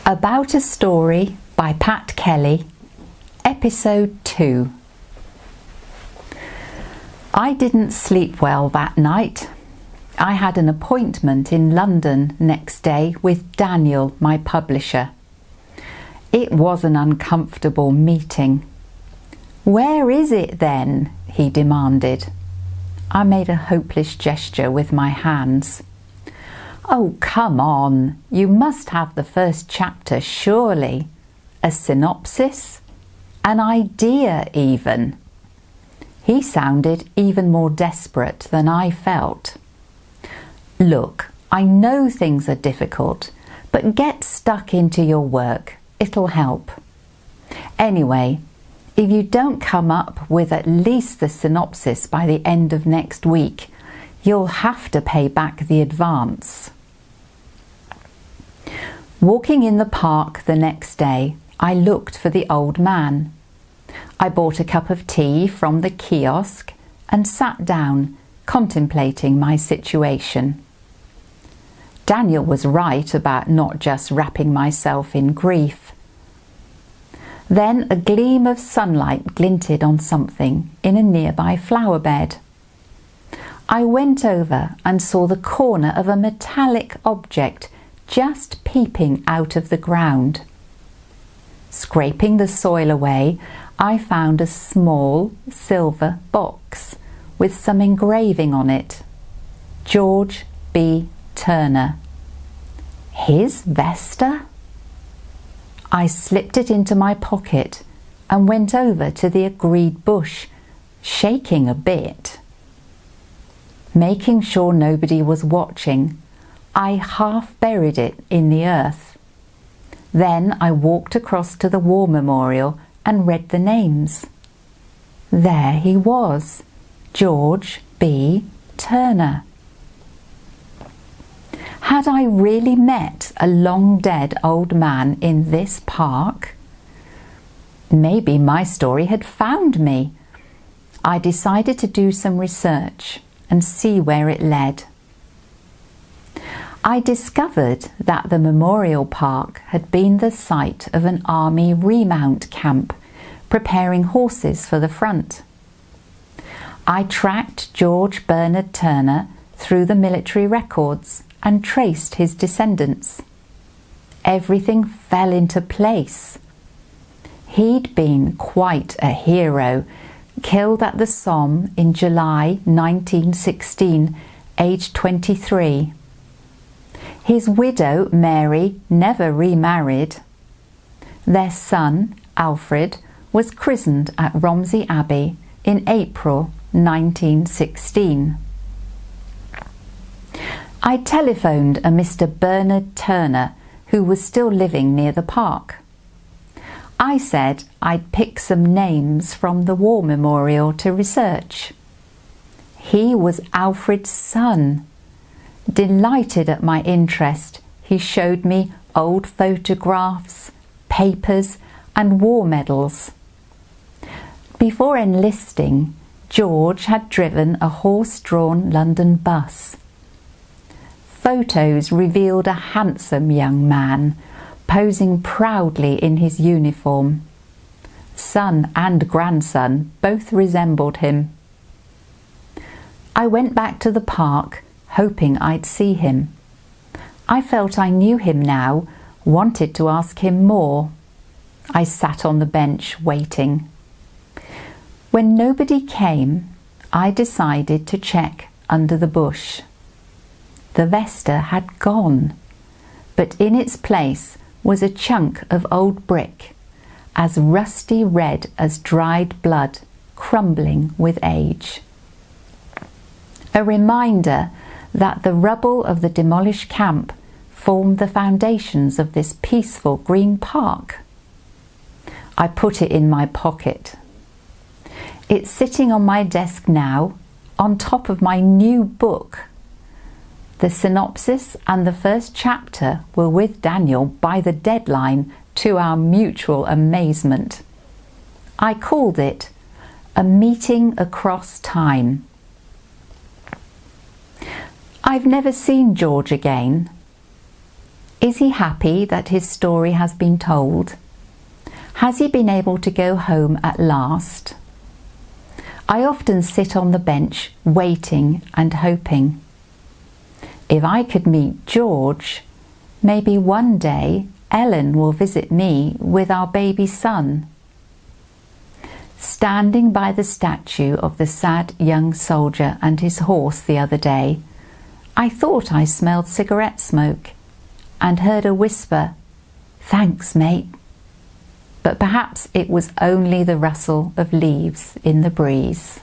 About a Story by Pat Kelly, Episode 2. I didn't sleep well that night. I had an appointment in London next day with Daniel, my publisher. It was an uncomfortable meeting. "Where is it then?" he demanded. I made a hopeless gesture with my hands. "Oh, come on, you must have the first chapter, surely. A synopsis? An idea, even." He sounded even more desperate than I felt. "Look, I know things are difficult, but get stuck into your work. It'll help. Anyway, if you don't come up with at least the synopsis by the end of next week, you'll have to pay back the advance." Walking in the park the next day, I looked for the old man. I bought a cup of tea from the kiosk and sat down, contemplating my situation. Daniel was right about not just wrapping myself in grief. Then a gleam of sunlight glinted on something in a nearby flower bed. I went over and saw the corner of a metallic object just peeping out of the ground. Scraping the soil away, I found a small silver box with some engraving on it. George B. Turner. His Vesta? I slipped it into my pocket and went over to the agreed bush, shaking a bit. Making sure nobody was watching, I half buried it in the earth. Then I walked across to the war memorial and read the names. There he was, George B. Turner. Had I really met a long-dead old man in this park? Maybe my story had found me. I decided to do some research and see where it led. I discovered that the memorial park had been the site of an army remount camp, preparing horses for the front. I tracked George Bernard Turner through the military records and traced his descendants. Everything fell into place. He'd been quite a hero, killed at the Somme in July 1916, aged 23. His widow, Mary, never remarried. Their son, Alfred, was christened at Romsey Abbey in April 1916. I telephoned a Mr. Bernard Turner who was still living near the park. I said I'd pick some names from the war memorial to research. He was Alfred's son. Delighted at my interest, he showed me old photographs, papers, and war medals. Before enlisting, George had driven a horse-drawn London bus. Photos revealed a handsome young man, posing proudly in his uniform. Son and grandson both resembled him. I went back to the park, hoping I'd see him. I felt I knew him now, wanted to ask him more. I sat on the bench waiting. When nobody came, I decided to check under the bush. The Vesta had gone, but in its place was a chunk of old brick, as rusty red as dried blood, crumbling with age. A reminder that the rubble of the demolished camp formed the foundations of this peaceful green park. I put it in my pocket. It's sitting on my desk now, on top of my new book. The synopsis and the first chapter were with Daniel by the deadline, to our mutual amazement. I called it A Meeting Across Time. I've never seen George again. Is he happy that his story has been told? Has he been able to go home at last? I often sit on the bench waiting and hoping. If I could meet George, maybe one day Ellen will visit me with our baby son. Standing by the statue of the sad young soldier and his horse the other day, I thought I smelled cigarette smoke and heard a whisper, "Thanks, mate." But perhaps it was only the rustle of leaves in the breeze.